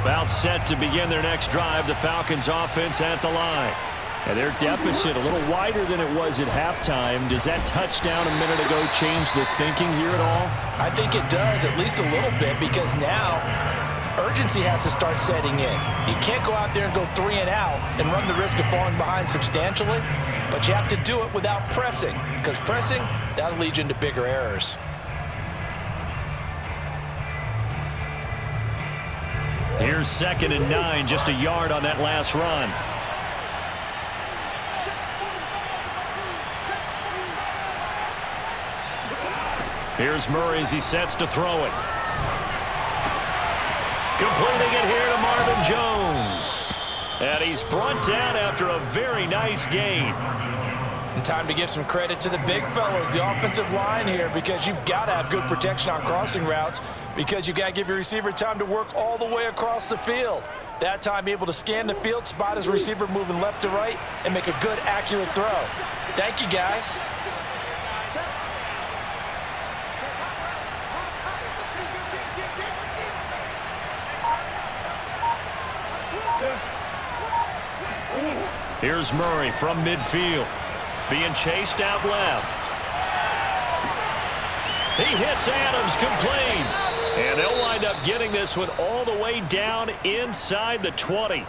About set to begin their next drive, the Falcons offense at the line. And their deficit a little wider than it was at halftime. Does that touchdown a minute ago change the thinking here at all? I think it does, at least a little bit, because now urgency has to start setting in. You can't go out there and go 3 and out and run the risk of falling behind substantially, but you have to do it without pressing, because pressing, that'll lead you into bigger errors. Here's 2nd and 9, just a yard on that last run. Here's Murray as he sets to throw it. Completing it here to Marvin Jones. And he's brought down after a very nice gain. And time to give some credit to the big fellows, the offensive line here, because you've got to have good protection on crossing routes, because you've got to give your receiver time to work all the way across the field. That time able to scan the field, spot his receiver moving left to right, and make a good, accurate throw. Thank you, guys. Here's Murray from midfield. Being chased out left. He hits Adams complete. And they'll wind up getting this one all the way down inside the 20.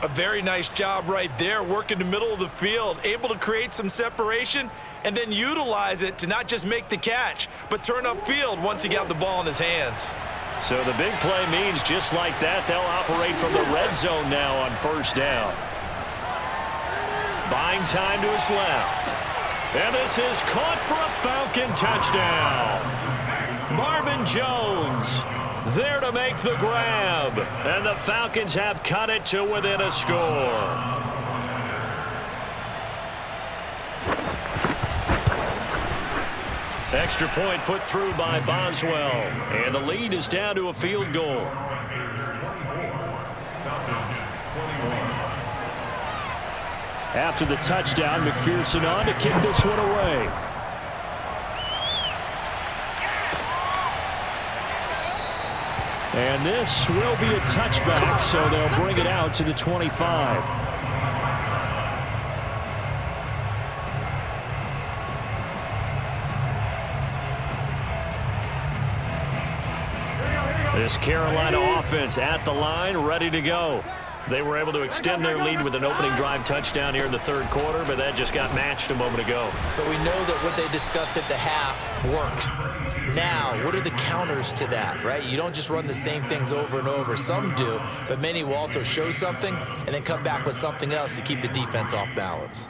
A very nice job right there, working the middle of the field, able to create some separation and then utilize it to not just make the catch, but turn upfield once he got the ball in his hands. So the big play means just like that, they'll operate from the red zone now on 1st down. Buying time to his left. And this is caught for a Falcon touchdown. Marvin Jones there to make the grab. And the Falcons have cut it to within a score. Extra point put through by Boswell. And the lead is down to a field goal. After the touchdown, McPherson on to kick this one away. And this will be a touchback, so they'll bring it out to the 25. This Carolina offense at the line, ready to go. They were able to extend their lead with an opening drive touchdown here in the 3rd quarter, but that just got matched a moment ago. So we know that what they discussed at the half worked. Now, what are the counters to that, right? You don't just run the same things over and over. Some do, but many will also show something and then come back with something else to keep the defense off balance.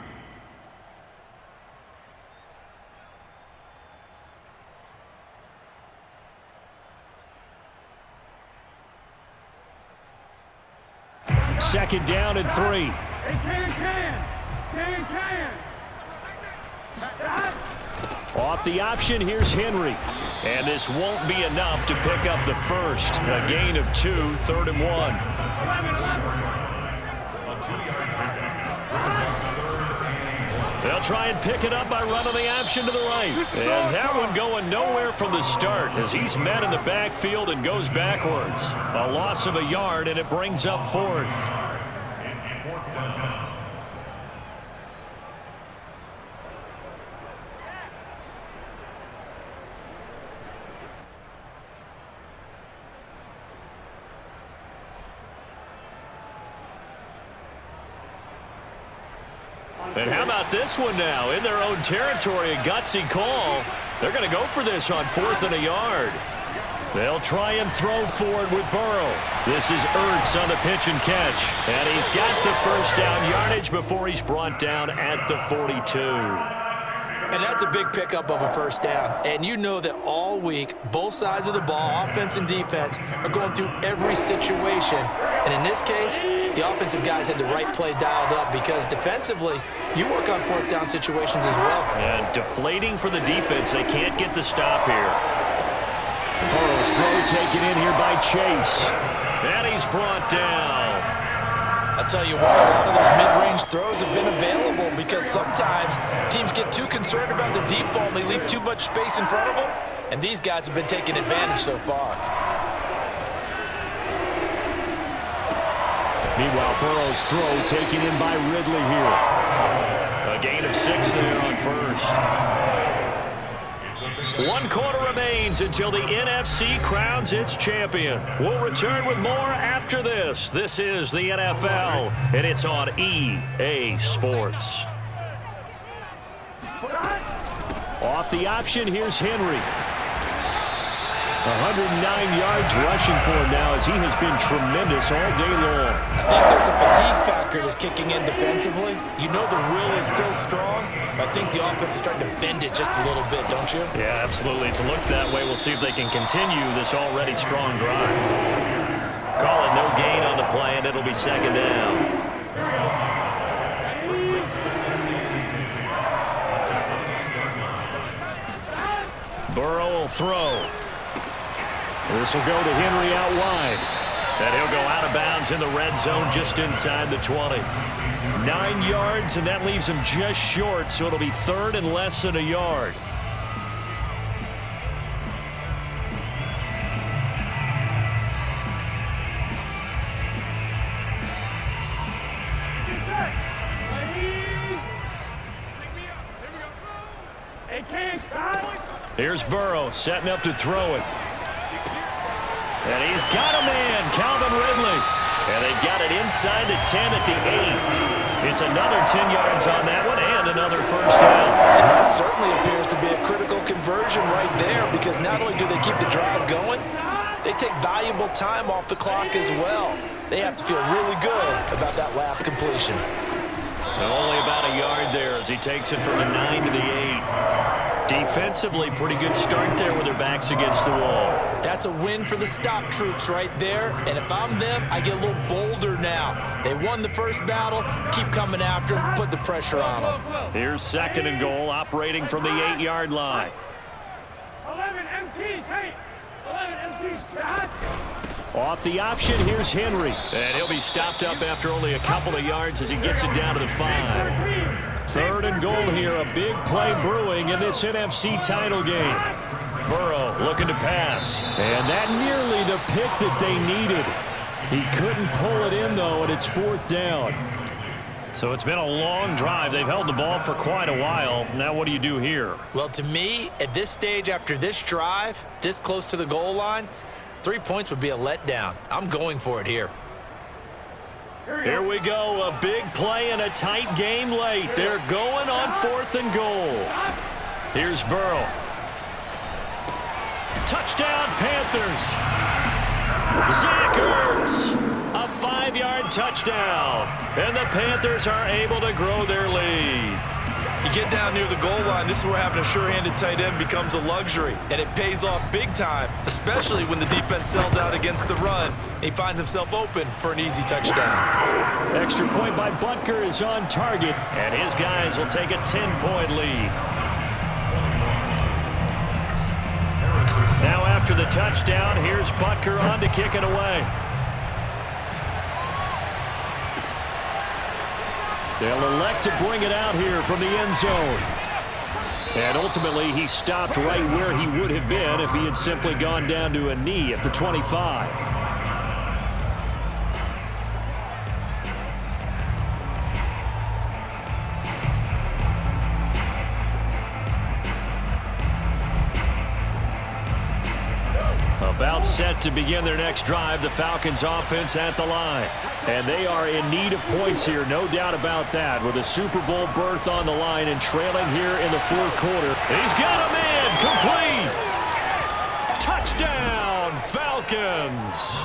Second down and 3. Off the option, here's Henry. And this won't be enough to pick up the first. A gain of 2, 3rd and 1. They'll try and pick it up by running the option to the right. And that one going nowhere from the start as he's met in the backfield and goes backwards. A loss of a yard, and it brings up 4th. And how about this one now? In their own territory, a gutsy call. They're going to go for this on 4th and a yard. They'll try and throw forward with Burrow. This is Ertz on the pitch and catch. And he's got the first down yardage before he's brought down at the 42. And that's a big pickup of a first down. And you know that all week, both sides of the ball, offense and defense, are going through every situation. And in this case, the offensive guys had the right play dialed up because defensively, you work on 4th down situations as well. And deflating for the defense. They can't get the stop here. Burrow's throw taken in here by Chase. And he's brought down. I'll tell you what, a lot of those mid-range throws have been available because sometimes teams get too concerned about the deep ball and they leave too much space in front of them, and these guys have been taking advantage so far. Meanwhile, Burrow's throw taken in by Ridley here. A gain of 6 there on first. 1 quarter remains until the NFC crowns its champion. We'll return with more after this. This is the NFL, and it's on EA Sports. Off the option, here's Henry. 109 yards rushing for him now as he has been tremendous all day long. I think there's a fatigue factor that's kicking in defensively. You know the will is still strong, but I think the offense is starting to bend it just a little bit, don't you? Yeah, absolutely. It's looked that way. We'll see if they can continue this already strong drive. Call it no gain on the play, and it'll be second down. Burrow will throw. This will go to Henry out wide. And he'll go out of bounds in the red zone just inside the 20. 9 yards, and that leaves him just short, so it'll be third and less than a yard. Here's Burrow setting up to throw it. And he's got a man, Calvin Ridley. And they've got it inside the 10 at the 8. It's another 10 yards on that one and another first down. And that certainly appears to be a critical conversion right there, because not only do they keep the drive going, they take valuable time off the clock as well. They have to feel really good about that last completion. And only about a yard there as he takes it from the 9 to the 8. Defensively, pretty good start there with their backs against the wall. That's a win for the stop troops right there. And if I'm them, I get a little bolder now. They won the first battle. Keep coming after them. Put the pressure on them. Here's second and goal, operating from the 8-yard line. 11 MT, hey! 11 MT, shot! Off the option, here's Henry. And he'll be stopped up after only a couple of yards as he gets it down to the 5. Third and goal here, a big play brewing in this NFC title game. Burrow looking to pass. And that nearly the pick that they needed. He couldn't pull it in, though, and it's fourth down. So it's been a long drive. They've held the ball for quite a while. Now what do you do here? Well, to me, at this stage after this drive, this close to the goal line, 3 points would be a letdown. I'm going for it here. Here we go, a big play and a tight game late. They're going on fourth and goal. Here's Burrow. Touchdown, Panthers. Zach Ertz, a 5-yard touchdown. And the Panthers are able to grow their lead. You get down near the goal line, this is where having a sure-handed tight end becomes a luxury, and it pays off big time, especially when the defense sells out against the run. He finds himself open for an easy touchdown. Extra point by Butker is on target, and his guys will take a 10-point lead. Now after the touchdown, here's Butker on to kick it away. They'll elect to bring it out here from the end zone. And ultimately, he stopped right where he would have been if he had simply gone down to a knee at the 25. About set to begin their next drive, the Falcons offense at the line. And they are in need of points here, no doubt about that, with a Super Bowl berth on the line and trailing here in the fourth quarter. He's got a man, complete! Touchdown, Falcons!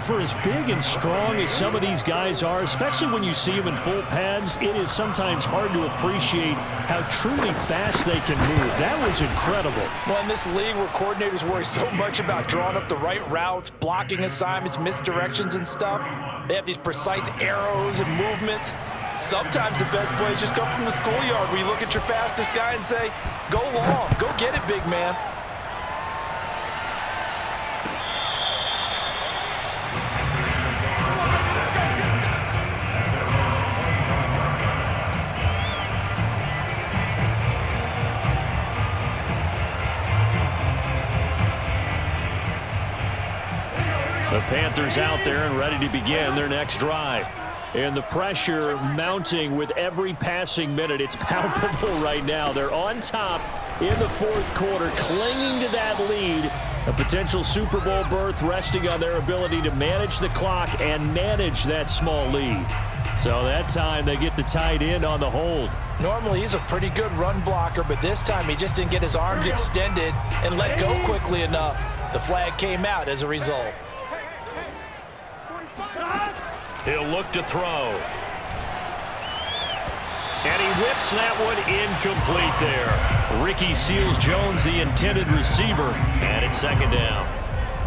For as big and strong as some of these guys are, especially when you see them in full pads, it is sometimes hard to appreciate how truly fast they can move. That was incredible. Well, in this league where coordinators worry so much about drawing up the right routes, blocking assignments, misdirections and stuff, they have these precise arrows and movements. Sometimes the best plays just come from the schoolyard where you look at your fastest guy and say, go long, go get it, big man. The Panthers out there and ready to begin their next drive. And the pressure mounting with every passing minute. It's palpable right now. They're on top in the fourth quarter, clinging to that lead. A potential Super Bowl berth resting on their ability to manage the clock and manage that small lead. So that time they get the tight end on the hold. Normally he's a pretty good run blocker, but this time he just didn't get his arms extended and let go quickly enough. The flag came out as a result. He'll look to throw. And he whips that one incomplete there. Ricky Seals-Jones, the intended receiver, and it's second down.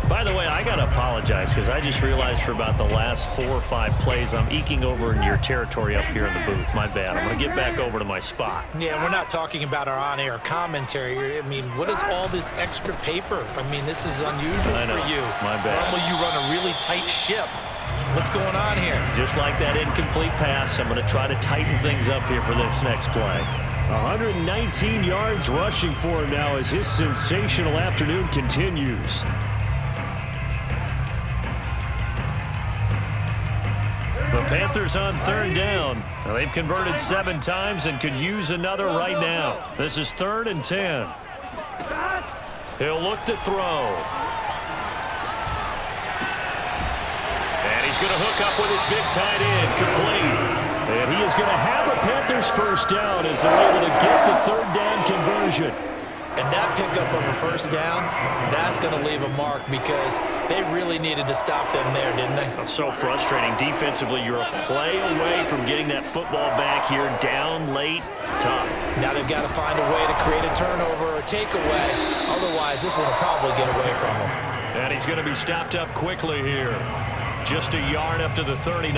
By the way, I got to apologize because I just realized for about the last 4 or 5 plays I'm eking over in your territory up here in the booth. My bad. I'm going to get back over to my spot. Yeah, we're not talking about our on-air commentary. I mean, what is all this extra paper? I mean, this is unusual for you. My bad. Normally you run a really tight ship. What's going on here? Just like that incomplete pass, I'm going to try to tighten things up here for this next play. 119 yards rushing for him now as his sensational afternoon continues. The Panthers on third down. Now they've converted 7 times and could use another right now. This is 3rd and 10. He'll look to throw. And he's going to hook up with his big tight end, complete. And he is going to have a Panthers first down as they're able to get the 3rd down conversion. And that pickup of a first down, that's going to leave a mark because they really needed to stop them there, didn't they? So frustrating. Defensively, you're a play away from getting that football back here, down late, tough. Now they've got to find a way to create a turnover or a takeaway. Otherwise, this one will probably get away from them. And he's going to be stopped up quickly here. Just a yard up to the 39.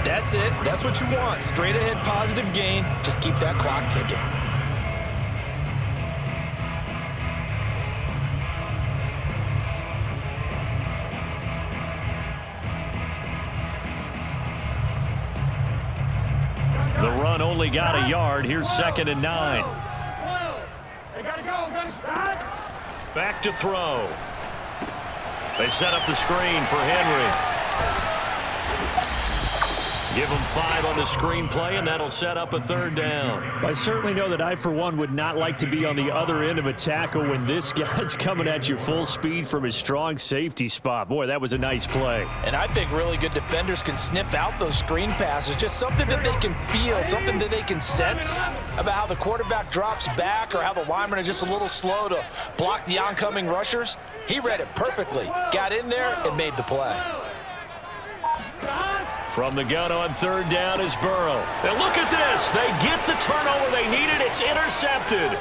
That's it. That's what you want. Straight ahead positive gain. Just keep that clock ticking. The run only got a yard. Here's 2nd and 9. Back to throw. They set up the screen for Henry. Give him 5 on the screen play, and that'll set up a 3rd down. I certainly know that I, for one, would not like to be on the other end of a tackle when this guy's coming at you full speed from his strong safety spot. Boy, that was a nice play. And I think really good defenders can sniff out those screen passes, just something that they can feel, something that they can sense about how the quarterback drops back or how the linemen are just a little slow to block the oncoming rushers. He read it perfectly, got in there, and made the play. From the gun on 3rd down is Burrow. And look at this. They get the turnover they needed. It's intercepted.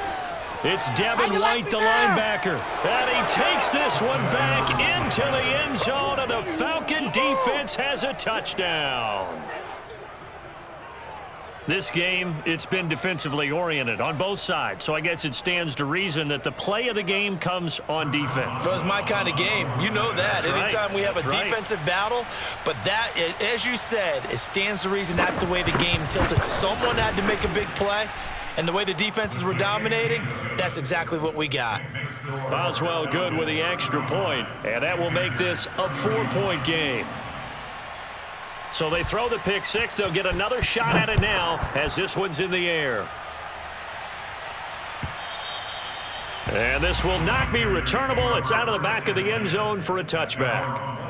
It's Devin White, the linebacker. And he takes this one back into the end zone, and the Falcon defense has a touchdown. This game, it's been defensively oriented on both sides, so I guess it stands to reason that the play of the game comes on defense. So it's my kind of game. You know that. That's Anytime right. we have That's a defensive battle, but that, as you said, it stands to reason that's the way the game tilted. Someone had to make a big play, and the way the defenses were dominating, that's exactly what we got. Boswell good with the extra point, and that will make this a 4-point game. So they throw the pick 6. They'll get another shot at it now as this one's in the air. And this will not be returnable. It's out of the back of the end zone for a touchback.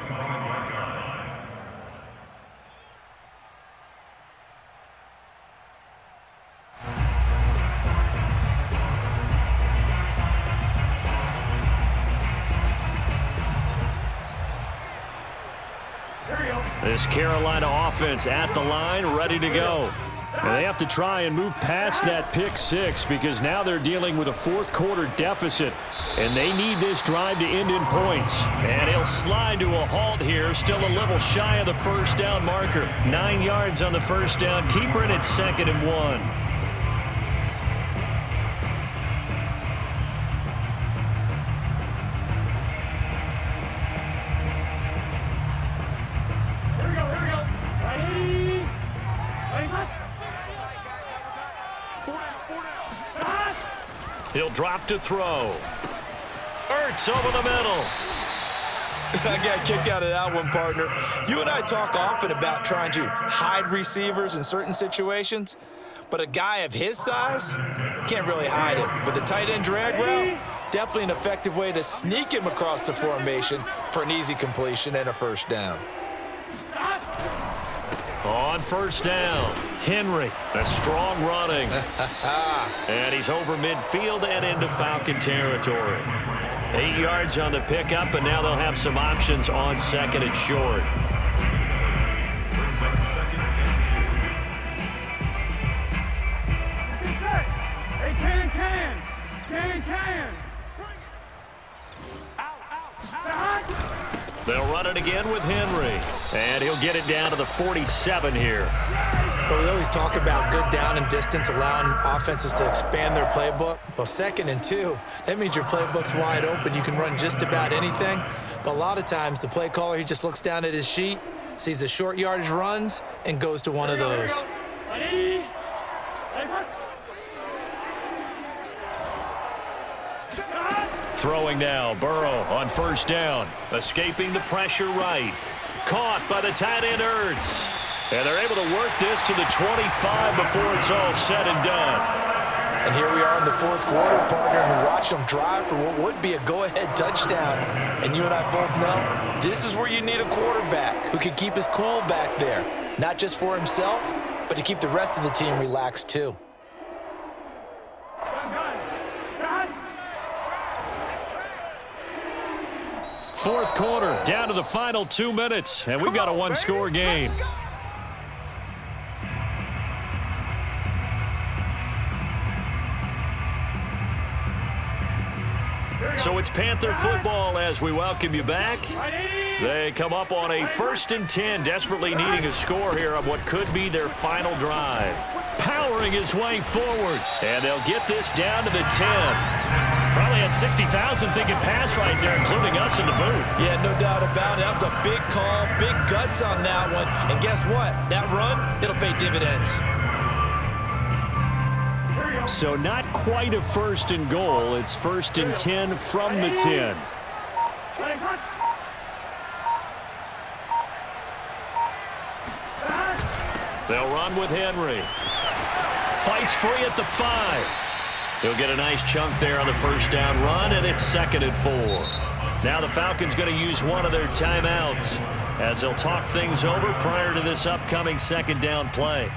This Carolina offense at the line, ready to go. And they have to try and move past that pick 6 because now they're dealing with a 4th quarter deficit. And they need this drive to end in points. And he'll slide to a halt here, still a little shy of the first down marker. 9 yards on the first down. Keeper in at 2nd and 1. He'll drop to throw. Ertz over the middle. I got a kick out of that one, partner. You and I talk often about trying to hide receivers in certain situations, but a guy of his size can't really hide it. But the tight end drag route, definitely an effective way to sneak him across the formation for an easy completion and a first down. On first down, Henry, a strong running. And he's over midfield and into Falcon territory. 8 yards on the pickup, and now they'll have some options on second and short. Can. They'll run it again with Henry, and he'll get it down to the 47 here. But we always talk about good down and distance, allowing offenses to expand their playbook. Well, 2nd and 2, that means your playbook's wide open. You can run just about anything. But a lot of times, the play caller, he just looks down at his sheet, sees the short yardage runs, and goes to one of those. Throwing now, Burrow on first down, escaping the pressure right. Caught by the tight end Ertz. And they're able to work this to the 25 before it's all said and done. And here we are in the 4th quarter, partner, and we watch them drive for what would be a go-ahead touchdown. And you and I both know this is where you need a quarterback who can keep his cool back there, not just for himself, but to keep the rest of the team relaxed too. Fourth quarter, down to the final 2 minutes, and we've got a one-score game. So it's Panther football as we welcome you back. They come up on a 1st and 10, desperately needing a score here on what could be their final drive. Powering his way forward, and they'll get this down to the 10. Probably had 60,000 thinking pass right there, including us in the booth. Yeah, no doubt about it. That was a big call, big guts on that one. And guess what? That run, it'll pay dividends. So not quite a 1st and goal. It's 1st and 10 from the 10. They'll run with Henry. Fights free at the 5. He'll get a nice chunk there on the first down run, and it's 2nd and 4. Now the Falcons going to use one of their timeouts as they'll talk things over prior to this upcoming 2nd down play.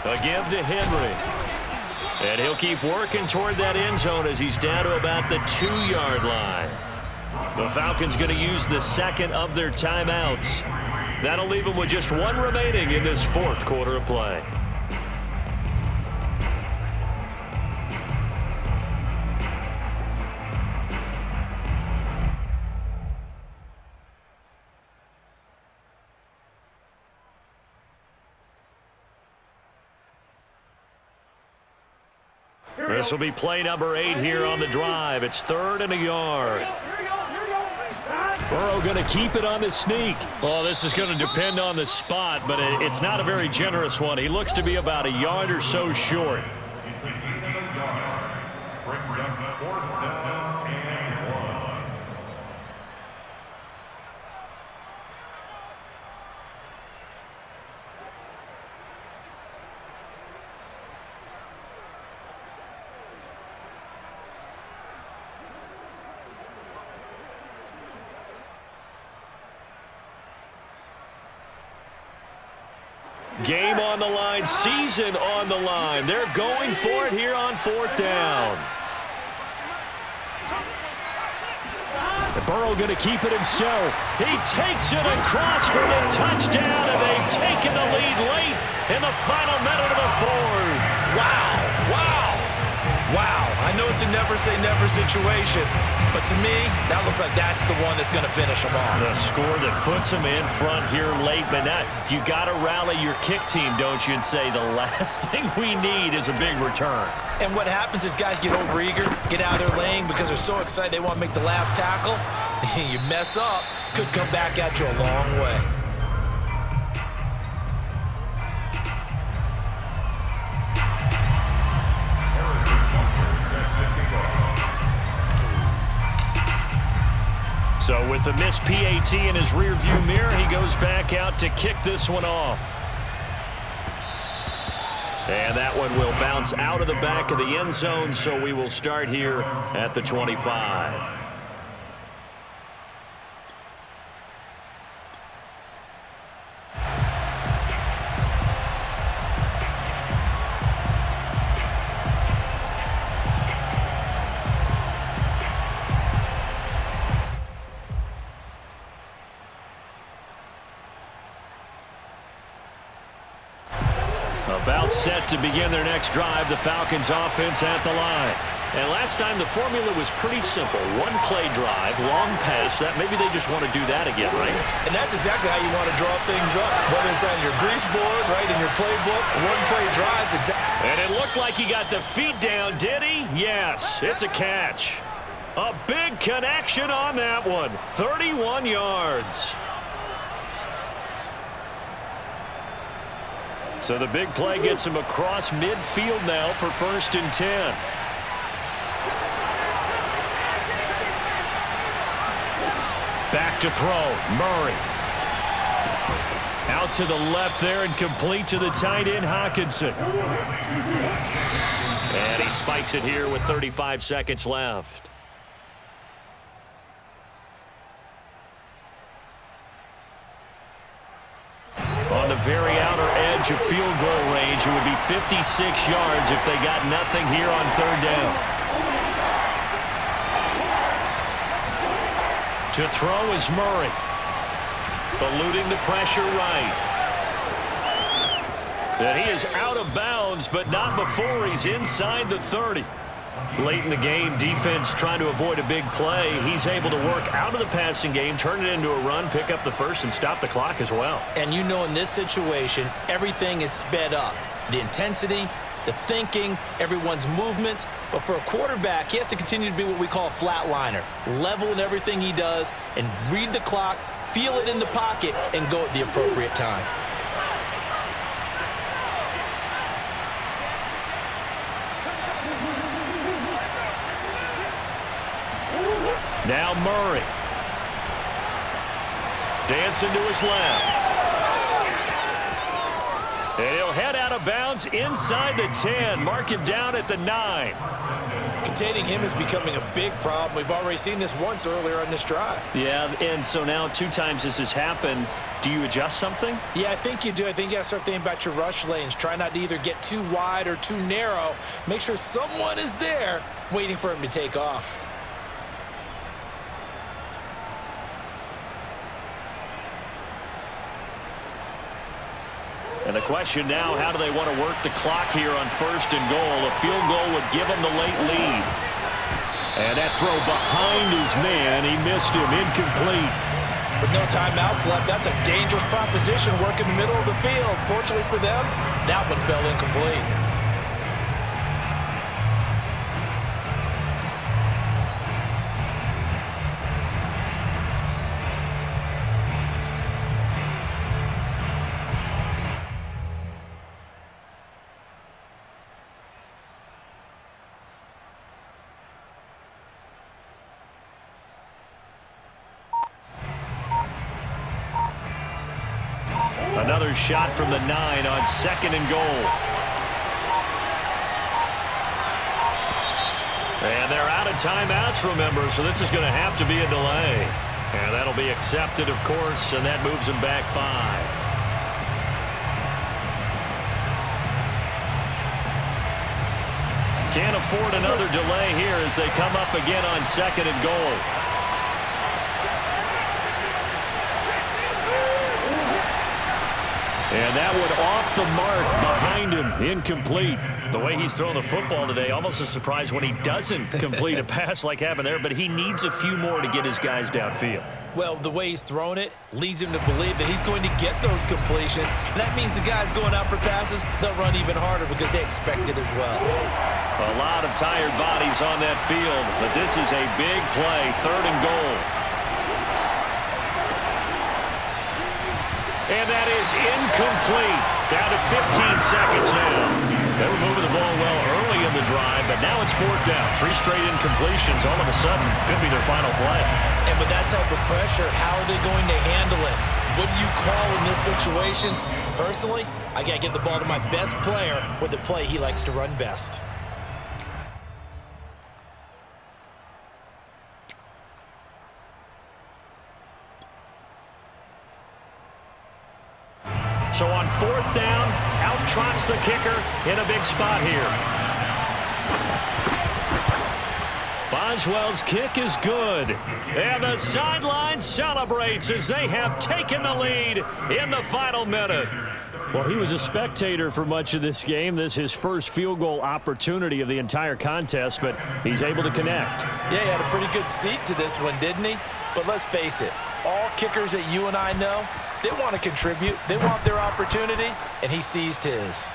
A give to Henry. And he'll keep working toward that end zone as he's down to about the 2-yard line. The Falcons going to use the 2nd of their timeouts. That'll leave them with just 1 remaining in this 4th quarter of play. This will be play number 8 here on the drive. It's 3rd and a yard. Burrow going to keep it on the sneak. Well, this is going to depend on the spot, but it's not a very generous one. He looks to be about a yard or so short. Game on the line, season on the line. They're going for it here on 4th down. And Burrow going to keep it himself. He takes it across for the touchdown, and they've taken the lead late in the final minute of the 4th. Wow, wow. Wow, I know it's a never-say-never situation, but to me, that looks like that's the one that's going to finish them off. The score that puts them in front here late, but now you got to rally your kick team, don't you, and say the last thing we need is a big return. And what happens is guys get overeager, get out of their lane because they're so excited they want to make the last tackle. You mess up, could come back at you a long way. So with a missed PAT in his rearview mirror, he goes back out to kick this one off. And that one will bounce out of the back of the end zone, so we will start here at the 25. About set to begin their next drive, the Falcons offense at the line. And last time the formula was pretty simple. One play drive, long pass. That maybe they just want to do that again, right? And that's exactly how you want to draw things up. Whether it's on your grease board, right, in your playbook, one play drives. And it looked like he got the feet down, did he? Yes, it's a catch. A big connection on that one. 31 yards. So the big play gets him across midfield now for 1st and 10. Back to throw. Murray. Out to the left there and complete to the tight end, Hockenson. And he spikes it here with 35 seconds left. On the very outer edge of field goal range, it would be 56 yards if they got nothing here on 3rd down. To throw is Murray. Eluding the pressure right. And he is out of bounds, but not before he's inside the 30. Late in the game, defense trying to avoid a big play. He's able to work out of the passing game, turn it into a run, pick up the first, and stop the clock as well. And you know in this situation, everything is sped up. The intensity, the thinking, everyone's movement. But for a quarterback, he has to continue to be what we call a flatliner. Level in everything he does and read the clock, feel it in the pocket, and go at the appropriate time. Now Murray. Dancing to his left. And he'll head out of bounds inside the 10. Mark him down at the 9. Containing him is becoming a big problem. We've already seen this once earlier on this drive. Yeah, and so now 2 times this has happened. Do you adjust something? Yeah, I think you do. I think you got to start thinking about your rush lanes. Try not to either get too wide or too narrow. Make sure someone is there waiting for him to take off. And the question now, how do they want to work the clock here on 1st and goal? A field goal would give them the late lead. And that throw behind his man, he missed him, incomplete. With no timeouts left, that's a dangerous proposition, work in the middle of the field. Fortunately for them, that one fell incomplete. Another shot from the 9 on 2nd and goal. And they're out of timeouts, remember, so this is going to have to be a delay. And that'll be accepted, of course, and that moves them back 5. Can't afford another delay here as they come up again on 2nd and goal. And that one off the mark behind behind him. Incomplete. The way he's throwing the football today, almost a surprise when he doesn't complete a pass like happened there, but he needs a few more to get his guys downfield. Well, the way he's thrown it leads him to believe that he's going to get those completions. And that means the guys going out for passes, they'll run even harder because they expect it as well. A lot of tired bodies on that field, but this is a big play, 3rd and goal. And that is incomplete. Down to 15 seconds now. They were moving the ball well early in the drive, but now it's 4th down. 3 straight incompletions all of a sudden could be their final play. And with that type of pressure, how are they going to handle it? What do you call in this situation? Personally, I got to get the ball to my best player with the play he likes to run best. So on 4th down, out trots the kicker in a big spot here. Boswell's kick is good. And the sideline celebrates as they have taken the lead in the final minute. Well, he was a spectator for much of this game. This is his first field goal opportunity of the entire contest, but he's able to connect. Yeah, he had a pretty good seat to this one, didn't he? But let's face it, all kickers that you and I know, they want to contribute. They want their opportunity, and he seized his.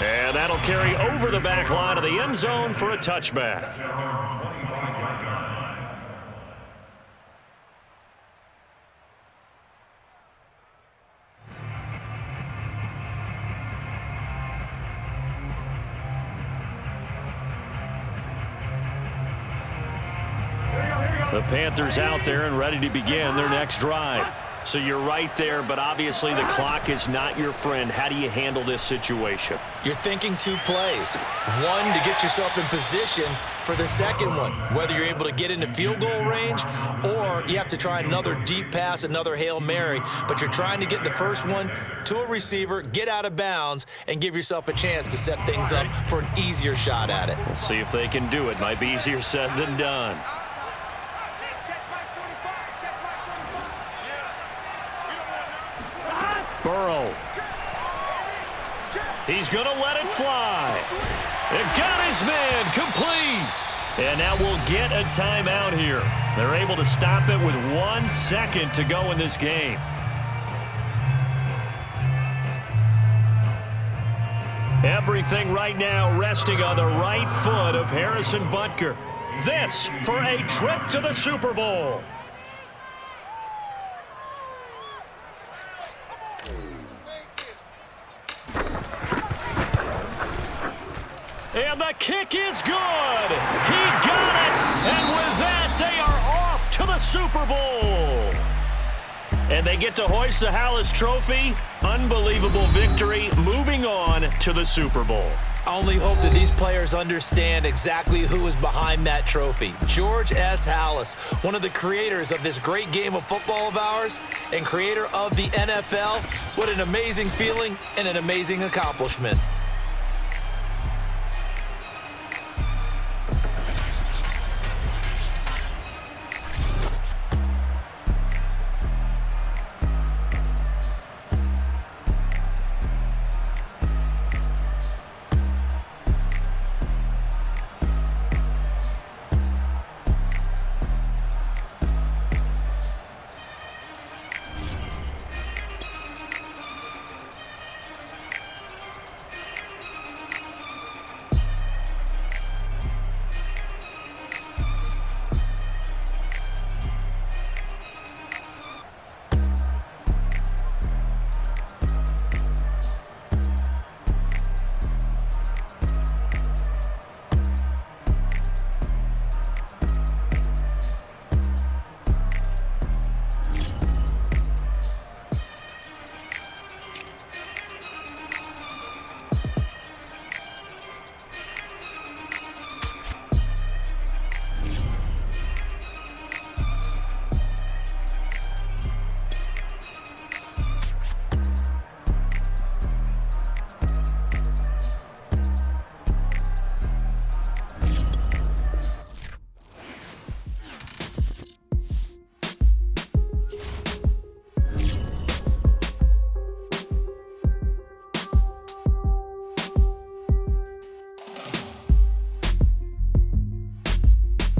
And that'll carry over the back line of the end zone for a touchback. The Panthers out there and ready to begin their next drive. So you're right there, but obviously the clock is not your friend. How do you handle this situation? You're thinking 2 plays. One, to get yourself in position for the second one, whether you're able to get into field goal range or you have to try another deep pass, another Hail Mary, but you're trying to get the first one to a receiver, get out of bounds, and give yourself a chance to set things up for an easier shot at it. We'll see if they can do it. Might be easier said than done. Burrow. He's going to let it fly. It got his man complete. And now we'll get a timeout here. They're able to stop it with 1 second to go in this game. Everything right now resting on the right foot of Harrison Butker. This for a trip to the Super Bowl. And the kick is good. He got it. And with that, they are off to the Super Bowl. And they get to hoist the Hallis Trophy. Unbelievable victory. Moving on to the Super Bowl. I only hope that these players understand exactly who is behind that trophy. George S. Hallis, one of the creators of this great game of football of ours and creator of the NFL. What an amazing feeling and an amazing accomplishment.